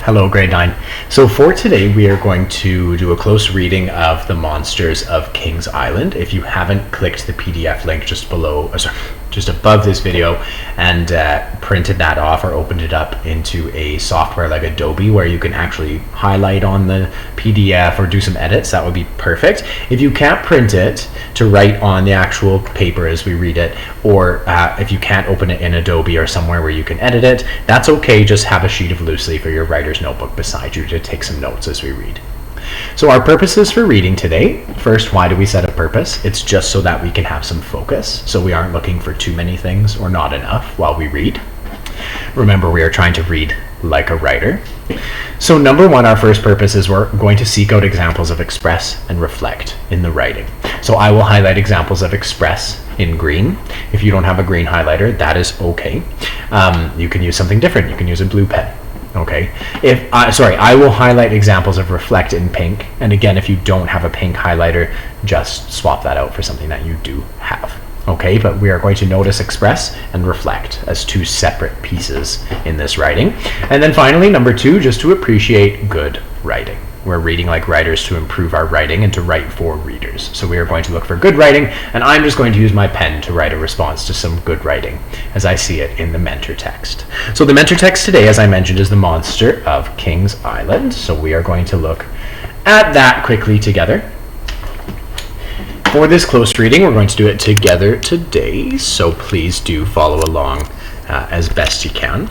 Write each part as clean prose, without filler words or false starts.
Hello, grade 9. So for today, we are going to do a close reading of The Monsters of Kings Island. If you haven't clicked the PDF link just above this video and printed that off or opened it up into a software like Adobe where you can actually highlight on the PDF or do some edits, that would be perfect. If you can't print it to write on the actual paper as we read it, or if you can't open it in Adobe or somewhere where you can edit it, that's okay. Just have a sheet of loose leaf or your writer's notebook beside you to take some notes as we read. So our purposes for reading today: first, why do we set a purpose? It's just so that we can have some focus, so we aren't looking for too many things or not enough while we read. Remember, we are trying to read like a writer. So number one, our first purpose is we're going to seek out examples of express and reflect in the writing. So I will highlight examples of express in green. If you don't have a green highlighter, that is okay. You can use something different. You can use a blue pen. Okay. I will highlight examples of reflect in pink. And again, if you don't have a pink highlighter, just swap that out for something that you do have. Okay, but we are going to notice express and reflect as two separate pieces in this writing. And then finally, number two, just to appreciate good writing. We're reading like writers to improve our writing and to write for readers. So we are going to look for good writing, and I'm just going to use my pen to write a response to some good writing as I see it in the mentor text. So the mentor text today, as I mentioned, is The Monster of Kings Island. So we are going to look at that quickly together. For this close reading, we're going to do it together today, so please do follow along as best you can.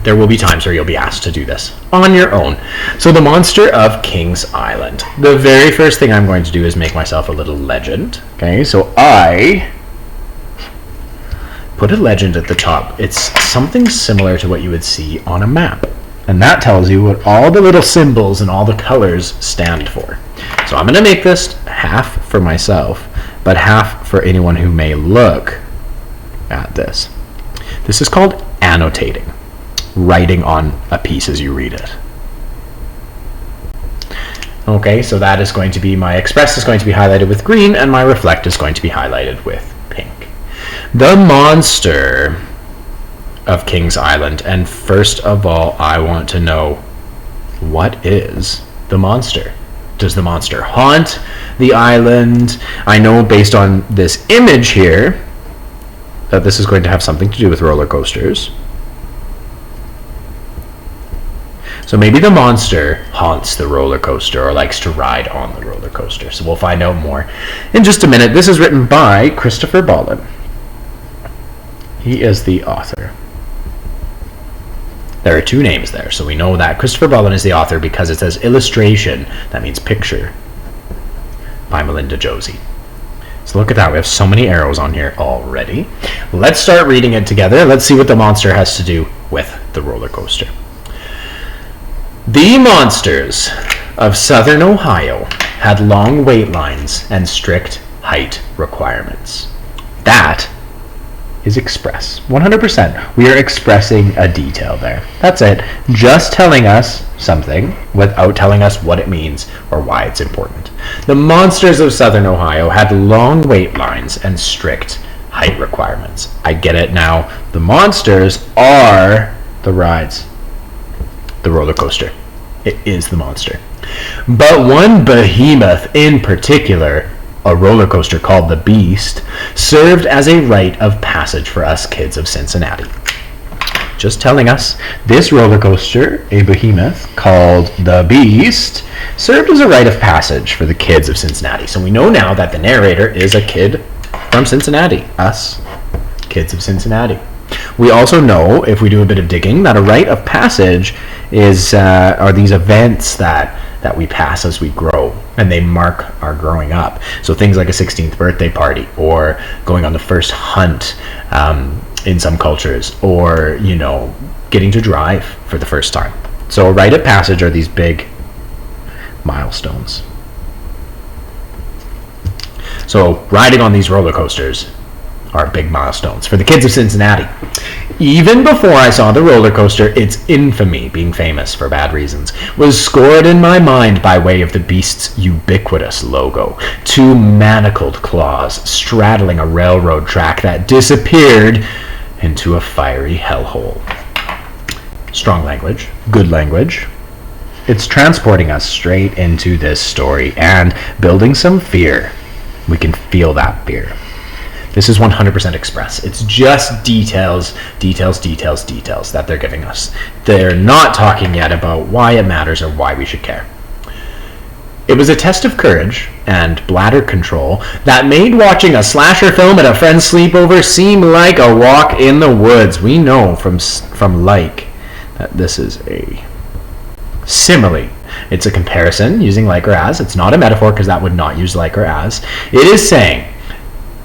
There will be times where you'll be asked to do this on your own. So The Monster of Kings Island. The very first thing I'm going to do is make myself a little legend. Okay, so I put a legend at the top. It's something similar to what you would see on a map. And that tells you what all the little symbols and all the colors stand for. So I'm going to make this half for myself, but half for anyone who may look at this. This is called annotating. Writing on a piece as you read it. Okay, so that is going to be my express is going to be highlighted with green, and my reflect is going to be highlighted with pink. The Monster of Kings Island. And first of all, I want to know, what is the monster? Does the monster haunt the island? I know based on this image here that this is going to have something to do with roller coasters. So maybe the monster haunts the roller coaster or likes to ride on the roller coaster. So we'll find out more in just a minute. This is written by Christopher Bolin. He is the author. There are two names there, so we know that Christopher Bolin is the author because it says illustration, that means picture, by Melinda Josie. So look at that, we have so many arrows on here already. Let's start reading it together. Let's see what the monster has to do with the roller coaster. The monsters of southern Ohio had long wait lines and strict height requirements. That is express. 100%. We are expressing a detail there. That's it. Just telling us something without telling us what it means or why it's important. The monsters of southern Ohio had long wait lines and strict height requirements. I get it now. The monsters are the rides. The roller coaster. It is the monster. But one behemoth in particular, a roller coaster called the Beast, served as a rite of passage for us kids of Cincinnati. Just telling us, this roller coaster, a behemoth called the Beast, served as a rite of passage for the kids of Cincinnati. So we know now that the narrator is a kid from Cincinnati, us kids of Cincinnati. We also know, if we do a bit of digging, that a rite of passage are these events that we pass as we grow, and they mark our growing up. So things like a 16th birthday party, or going on the first hunt in some cultures, or, getting to drive for the first time. So a rite of passage are these big milestones. So riding on these roller coasters are big milestones for the kids of Cincinnati. Even before I saw the roller coaster, its infamy, being famous for bad reasons, was scored in my mind by way of the Beast's ubiquitous logo. Two manacled claws straddling a railroad track that disappeared into a fiery hellhole. strong language, good language. It's transporting us straight into this story and building some fear. We can feel that fear. This is 100% express. It's just details that they're giving us. They're not talking yet about why it matters or why we should care. It was a test of courage and bladder control that made watching a slasher film at a friend's sleepover seem like a walk in the woods. We know from like that this is a simile. It's a comparison using like or as. It's not a metaphor because that would not use like or as. It is saying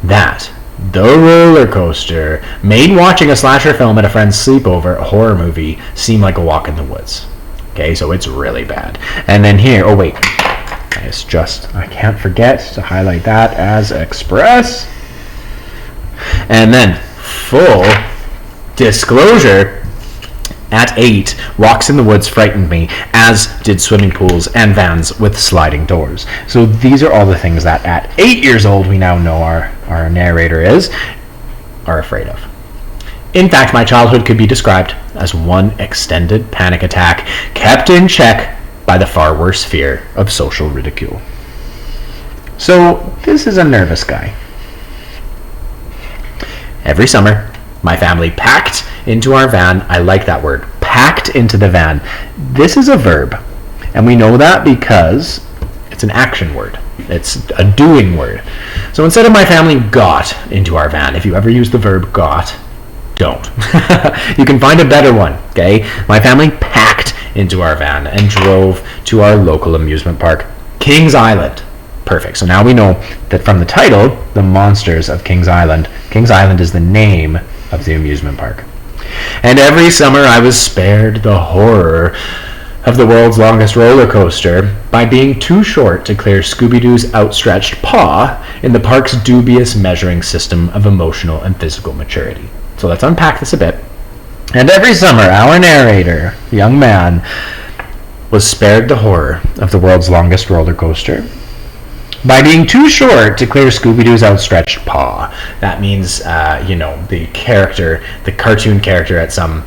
that the roller coaster made watching a slasher film at a friend's sleepover, a horror movie, seem like a walk in the woods. Okay, so it's really bad. And then here, oh wait, I can't forget to highlight that as express. And then full disclosure, at 8, walks in the woods frightened me, as did swimming pools and vans with sliding doors. So these are all the things that at 8 years old we now know our narrator are afraid of. In fact, my childhood could be described as one extended panic attack kept in check by the far worse fear of social ridicule. So this is a nervous guy. Every summer, my family packed into our van. I like that word, packed into the van. This is a verb, and we know that because it's an action word. It's a doing word. So instead of my family got into our van, if you ever use the verb got, don't. You can find a better one, okay? My family packed into our van and drove to our local amusement park, Kings Island. Perfect. So now we know that from the title, The Monsters of Kings Island, Kings Island is the name of the amusement park. And every summer I was spared the horror of the world's longest roller coaster by being too short to clear Scooby-Doo's outstretched paw in the park's dubious measuring system of emotional and physical maturity. So let's unpack this a bit. And every summer our narrator, young man, was spared the horror of the world's longest roller coaster by being too short to clear Scooby-Doo's outstretched paw. That means, the cartoon character at some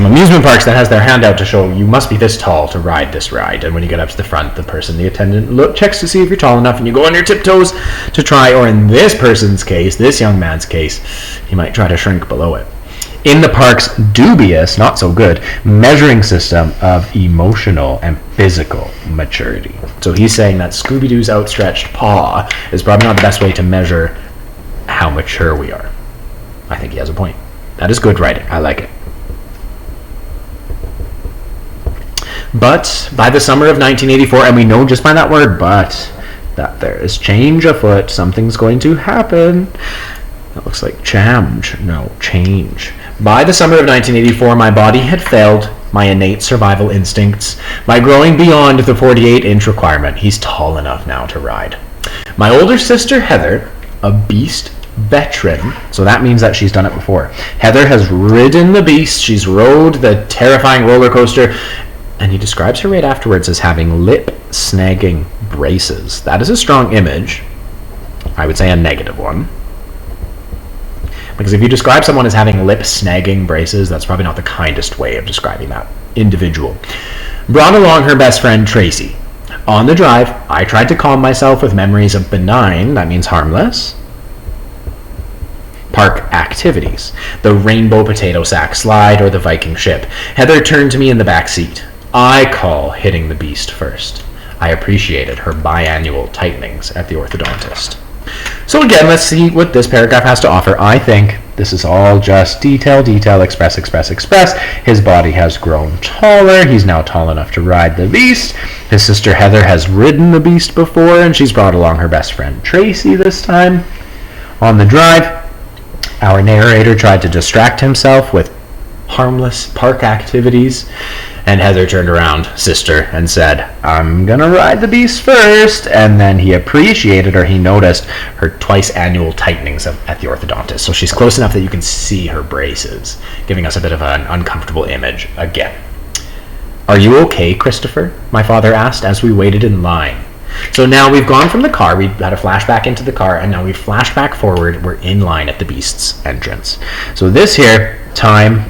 amusement parks that has their hand out to show you must be this tall to ride this ride. And when you get up to the front, the attendant checks to see if you're tall enough, and you go on your tiptoes to try, or in this person's case, this young man's case, he might try to shrink below it. In the park's dubious, not so good, measuring system of emotional and physical maturity. So he's saying that Scooby-Doo's outstretched paw is probably not the best way to measure how mature we are. I think he has a point. That is good writing. I like it. But by the summer of 1984, and we know just by that word, but, that there is change afoot. Something's going to happen. That looks like change. No, change. By the summer of 1984, my body had failed my innate survival instincts by growing beyond the 48-inch requirement. He's tall enough now to ride. My older sister, Heather, a beast veteran, so that means that she's done it before. Heather has ridden the beast. She's rode the terrifying roller coaster, and he describes her right afterwards as having lip-snagging braces. That is a strong image. I would say a negative one. Because if you describe someone as having lip-snagging braces, that's probably not the kindest way of describing that individual. Brought along her best friend, Tracy. On the drive, I tried to calm myself with memories of benign, that means harmless, park activities. The rainbow potato sack slide or the Viking ship. Heather turned to me in the back seat. I call hitting the beast first. I appreciated her biannual tightenings at the orthodontist. So again, let's see what this paragraph has to offer. I think this is all just detail, express. His body has grown taller. He's now tall enough to ride the beast. His sister Heather has ridden the beast before, and she's brought along her best friend Tracy this time. On the drive, our narrator tried to distract himself with harmless park activities, and Heather turned around, sister, and said, I'm gonna ride the beast first. And then he appreciated, or he noticed, her twice annual tightenings at the orthodontist. So she's close enough that you can see her braces, giving us a bit of an uncomfortable image again. Are you okay, Christopher? My father asked as we waited in line. So now we've gone from the car, we had a flashback into the car, and now we've flashed back forward, we're in line at the beast's entrance. So this here, time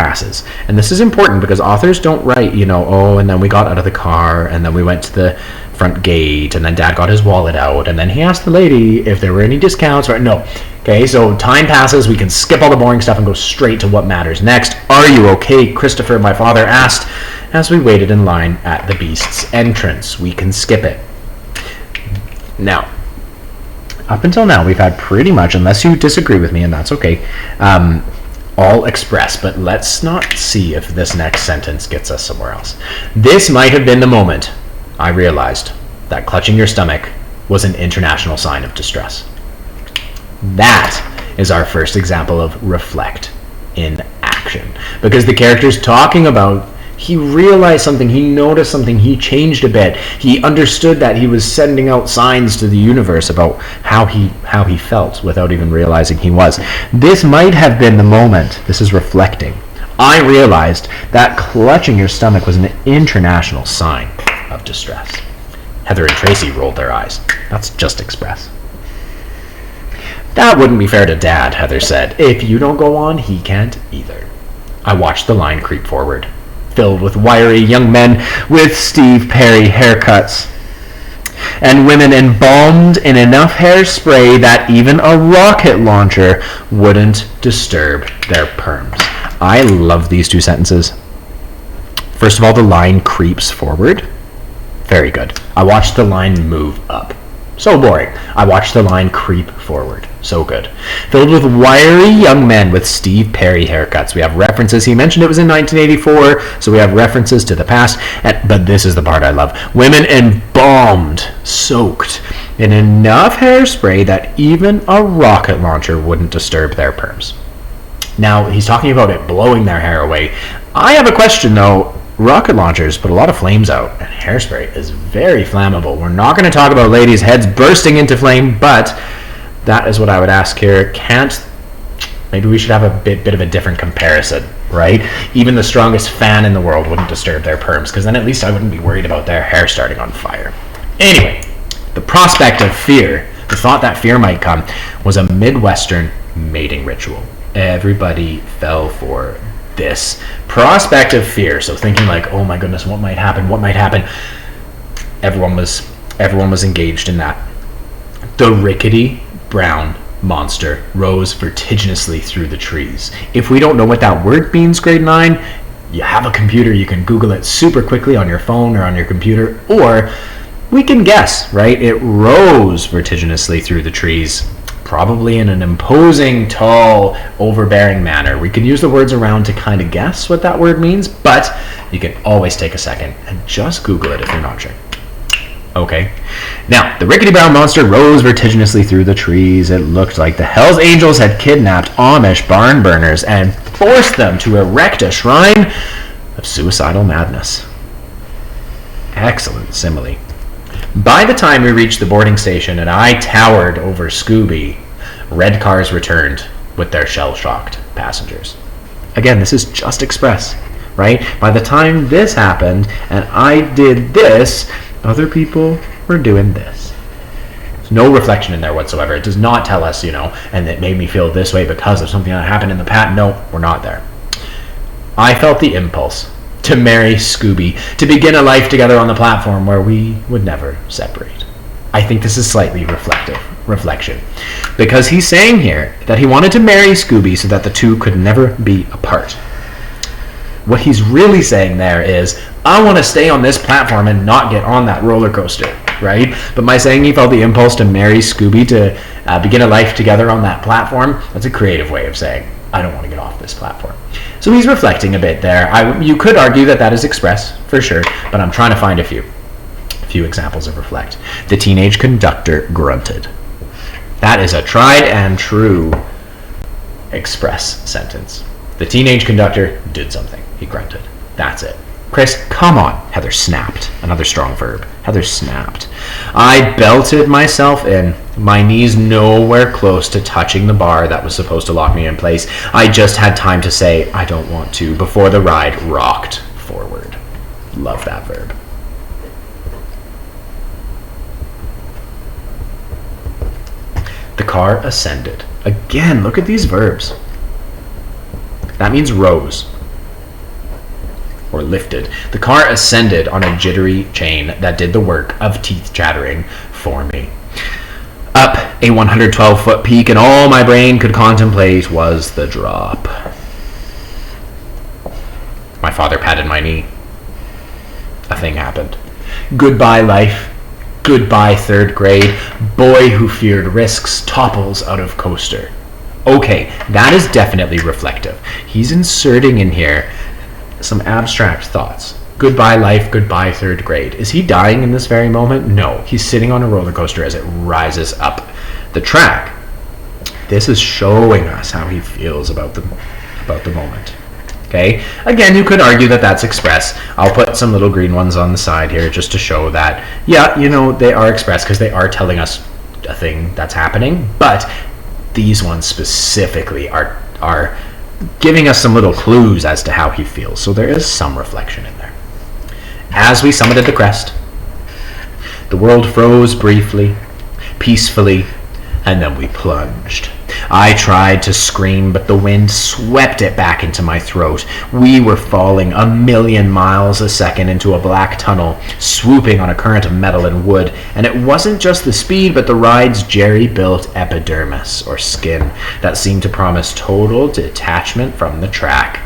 passes. And this is important because authors don't write, oh, and then we got out of the car, and then we went to the front gate, and then Dad got his wallet out, and then he asked the lady if there were any discounts. Or no. Okay, so time passes. We can skip all the boring stuff and go straight to what matters next. Are you okay, Christopher? My father asked as we waited in line at the beast's entrance. We can skip it. Now, up until now, we've had pretty much, unless you disagree with me, and that's okay, all express, but let's not see if this next sentence gets us somewhere else. This might have been the moment I realized that clutching your stomach was an international sign of distress. That is our first example of reflect in action, because the character's talking about he realized something, he noticed something, he changed a bit. He understood that he was sending out signs to the universe about how he felt without even realizing he was. This might have been the moment, this is reflecting. I realized that clutching your stomach was an international sign of distress. Heather and Tracy rolled their eyes. That's just express. That wouldn't be fair to Dad, Heather said. If you don't go on, he can't either. I watched the line creep forward, filled with wiry young men with Steve Perry haircuts, and women embalmed in enough hairspray that even a rocket launcher wouldn't disturb their perms. I love these two sentences. First of all, the line creeps forward. Very good. I watched the line move up. So boring. I watched the line creep forward. So good. Filled with wiry young men with Steve Perry haircuts. We have references. He mentioned it was in 1984, so we have references to the past. But this is the part I love. Women embalmed, soaked in enough hairspray that even a rocket launcher wouldn't disturb their perms. Now, he's talking about it blowing their hair away. I have a question, though. Rocket launchers put a lot of flames out, and hairspray is very flammable. We're not going to talk about ladies' heads bursting into flame, but that is what I would ask here. Maybe we should have a bit of a different comparison, right? Even the strongest fan in the world wouldn't disturb their perms, because then at least I wouldn't be worried about their hair starting on fire. Anyway, the prospect of fear, the thought that fear might come, was a Midwestern mating ritual. Everybody fell for this prospect of fear. So thinking like, oh my goodness, what might happen? Everyone was engaged in that. The rickety brown monster rose vertiginously through the trees. If we don't know what that word means, grade 9, you have a computer, you can Google it super quickly on your phone or on your computer, or we can guess, right? It rose vertiginously through the trees, probably in an imposing, tall, overbearing manner. We can use the words around to kind of guess what that word means, but you can always take a second and just Google it if you're not sure. Okay. Now, the rickety brown monster rose vertiginously through the trees. It looked like the Hells Angels had kidnapped Amish barn burners and forced them to erect a shrine of suicidal madness. Excellent simile. By the time we reached the boarding station and I towered over Scooby, red cars returned with their shell-shocked passengers. Again, this is just express, right? By the time this happened and I did this, other people were doing this. There's no reflection in there whatsoever. It does not tell us, and it made me feel this way because of something that happened in the past. No, we're not there. I felt the impulse to marry Scooby, to begin a life together on the platform where we would never separate. I think this is slightly reflection, because he's saying here that he wanted to marry Scooby so that the two could never be apart. What he's really saying there is, I want to stay on this platform and not get on that roller coaster, right? But by saying he felt the impulse to marry Scooby to begin a life together on that platform, that's a creative way of saying, I don't want to get off this platform. So he's reflecting a bit there. You could argue that is express, for sure, but I'm trying to find a few examples of reflect. The teenage conductor grunted. That is a tried and true express sentence. The teenage conductor did something. He grunted. That's it. Chris, come on. Heather snapped. Another strong verb. Heather snapped. I belted myself in, my knees nowhere close to touching the bar that was supposed to lock me in place. I just had time to say, I don't want to, before the ride rocked forward. Love that verb. The car ascended. Again, look at these verbs. That means rose. or lifted. The car ascended on a jittery chain that did the work of teeth chattering for me. Up a 112-foot peak, and all my brain could contemplate was the drop. My father patted my knee. A thing happened. Goodbye, life. Goodbye, third grade. Boy who feared risks topples out of coaster. Okay, that is definitely reflective. He's inserting in here some abstract thoughts. Goodbye, life. Goodbye, third grade. Is he dying in this very moment? No. He's sitting on a roller coaster as it rises up the track. This is showing us how he feels about the moment. Okay. Again, you could argue that that's express. I'll put some little green ones on the side here just to show that, yeah, they are express because they are telling us a thing that's happening. But these ones specifically are giving us some little clues as to how he feels. So there is some reflection in there. As we summited the crest, the world froze briefly, peacefully, and then we plunged. I tried to scream, but the wind swept it back into my throat. We were falling 1,000,000 miles a second into a black tunnel, swooping on a current of metal and wood. And it wasn't just the speed, but the ride's jerry-built epidermis, or skin, that seemed to promise total detachment from the track.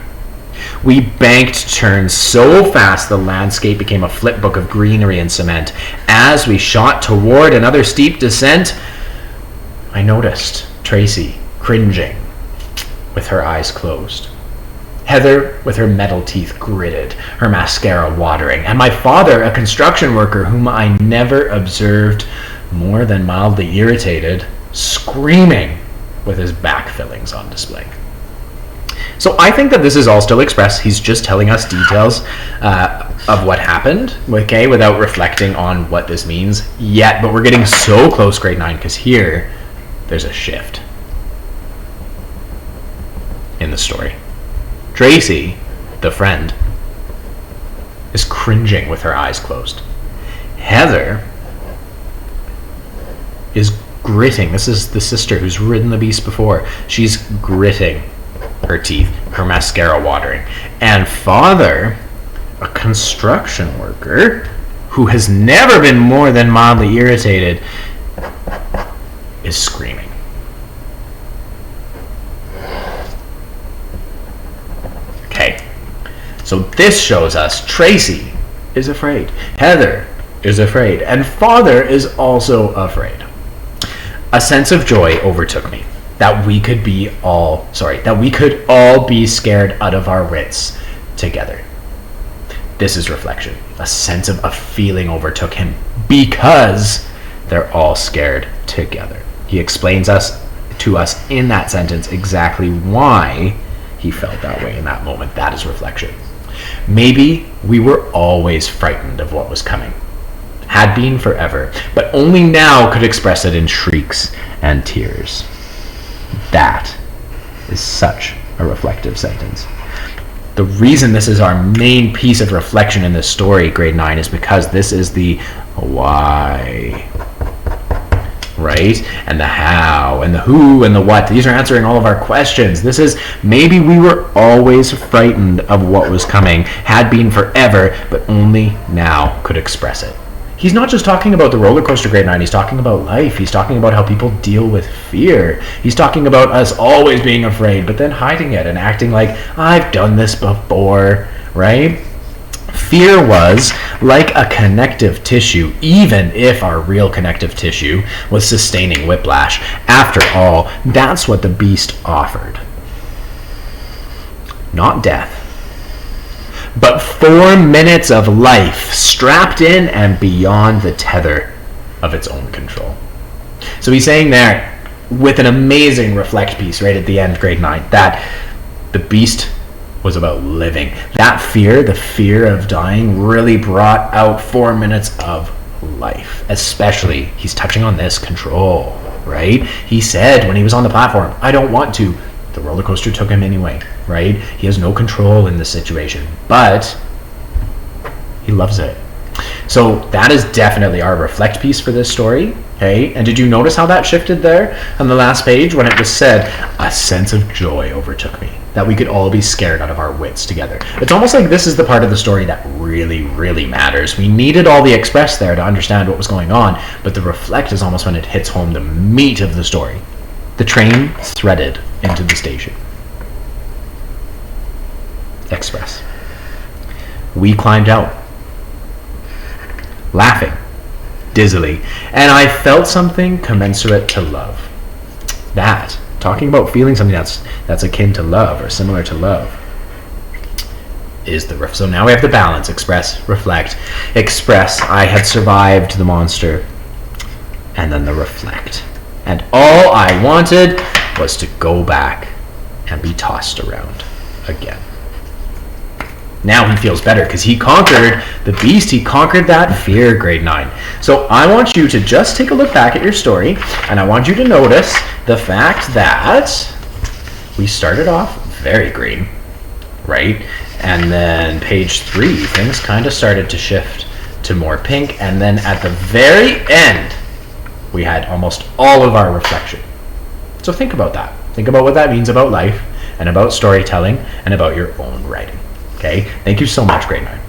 We banked turns so fast the landscape became a flipbook of greenery and cement. As we shot toward another steep descent, I noticed Tracy cringing with her eyes closed. Heather with her metal teeth gritted, her mascara watering, and my father, a construction worker whom I never observed more than mildly irritated, screaming with his back fillings on display. So I think that this is all still express. He's just telling us details of what happened, okay, without reflecting on what this means yet. But we're getting so close, grade 9, because here there's a shift in the story. Tracy, the friend, is cringing with her eyes closed. Heather is gritting. This is the sister who's ridden the beast before. She's gritting her teeth, her mascara watering. And father, a construction worker who has never been more than mildly irritated, is screaming. Okay, so this shows us Tracy is afraid, Heather is afraid, and father is also afraid. A sense of joy overtook me that we could all be scared out of our wits together. This is reflection. A sense of a feeling overtook him because they're all scared together. He explains to us in that sentence exactly why he felt that way in that moment. That is reflection. Maybe we were always frightened of what was coming, had been forever, but only now could express it in shrieks and tears. That is such a reflective sentence. The reason this is our main piece of reflection in this story, grade 9, is because this is the why, right? And the how, and the who, and the what. These are answering all of our questions. This is maybe we were always frightened of what was coming, had been forever, but only now could express it. He's not just talking about the roller coaster, grade 9. He's talking about life. He's talking about how people deal with fear. He's talking about us always being afraid, but then hiding it and acting like, I've done this before, right? Fear was like a connective tissue, even if our real connective tissue was sustaining whiplash. After all, that's what the beast offered. Not death, but 4 minutes of life strapped in and beyond the tether of its own control. So he's saying there, with an amazing reflect piece right at the end, grade 9, that the beast was about living. That fear, the fear of dying, really brought out 4 minutes of life. Especially, he's touching on this, control, right? He said when he was on the platform, I don't want to. The roller coaster took him anyway, right? He has no control in this situation, but he loves it. So that is definitely our reflect piece for this story. Okay, and did you notice how that shifted there on the last page when it was said, a sense of joy overtook me, that we could all be scared out of our wits together. It's almost like this is the part of the story that really, really matters. We needed all the express there to understand what was going on, but the reflect is almost when it hits home the meat of the story. The train threaded into the station. Express. We climbed out, laughing dizzily, and I felt something commensurate to love. That, talking about feeling something that's akin to love or similar to love, is the so now we have the balance. Express, reflect. Express, I had survived the monster, and then the reflect, and all I wanted was to go back and be tossed around again. Now he feels better because he conquered the beast. He conquered that fear, grade 9. So I want you to just take a look back at your story, and I want you to notice the fact that we started off very green, right? And then page 3, things kind of started to shift to more pink, and then at the very end, we had almost all of our reflection. So think about that. Think about what that means about life, and about storytelling, and about your own writing. Okay, thank you so much, grade 9.